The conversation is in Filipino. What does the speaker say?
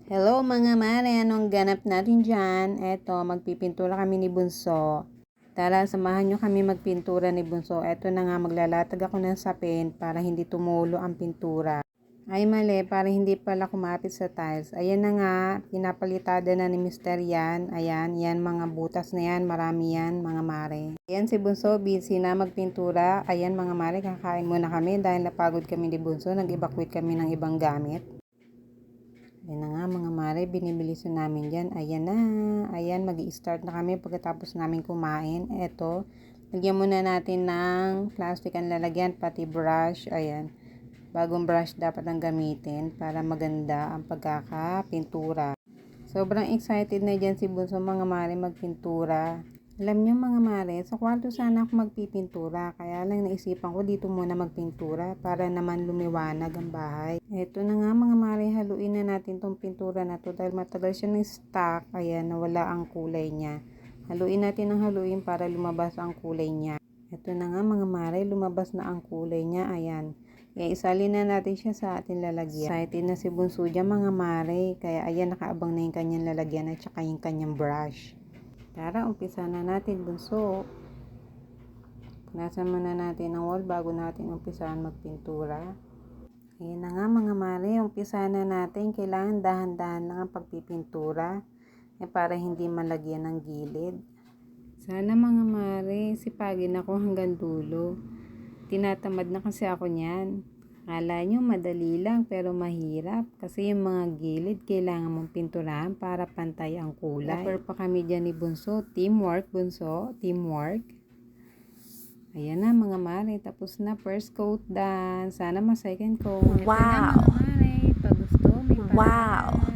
Hello mga mare, anong ganap natin dyan? Eto, magpipintura kami ni Bunso. Tara, samahan nyo kami magpintura ni Bunso. Eto na nga, maglalatag ako ng sapin para hindi tumulo ang pintura. Ay mali, para hindi pala kumapit sa tiles. Ayan na nga, pinapalitada na ni Mr. yan. Ayan, yan mga butas na yan, marami yan mga mare. Ayan si Bunso, busy na magpintura. Ayan mga mare, kakain muna kami dahil napagod kami ni Bunso. Nag-evacuate kami ng ibang gamit. Ayan na nga mga mare, binibilisan namin dyan. Ayan na, ayan, mag-i-start na kami pagkatapos namin kumain. Eto, lagyan muna natin ng plastic ang lalagyan, pati brush. Ayan, bagong brush dapat ang gamitin para maganda ang pagkakapintura. Sobrang excited na dyan si Bunso mga mare magpintura. Alam nyo mga mare, sa kwarto sana ako magpipintura, kaya lang naisipan ko dito muna magpintura para naman lumiwanag ang bahay. Eto na nga mga mare, haluin na natin tong pintura na to dahil matagal siya ng stock, ayan, nawala ang kulay niya. Haluin natin ng haluin para lumabas ang kulay niya. Eto na nga mga mare, lumabas na ang kulay niya, ayan. Kaya isalin na natin siya sa ating lalagyan. Excited na si Bunso dyan mga mare, kaya ayan, nakaabang na yung kanyang lalagyan at saka yung kanyang brush. Tara, umpisa na natin Bunso. Punasan muna natin ang wall bago natin umpisahan magpintura. Ayan na nga mga mare, umpisa na natin. Kailangan dahan-dahan lang ang pagpipintura para hindi malagyan ng gilid. Sana mga mare, sipagin ako hanggang dulo. Tinatamad na kasi ako niyan. Akala nyo madali lang pero mahirap kasi yung mga gilid kailangan mong pinturahan para pantay ang kulay. Rapper pa kami dyan ni Bunso. Teamwork Bunso, teamwork. Ayan na mga mare, tapos na first coat done. Sana ma second coat. Wow! Ito na mga mare, pag gusto may Wow!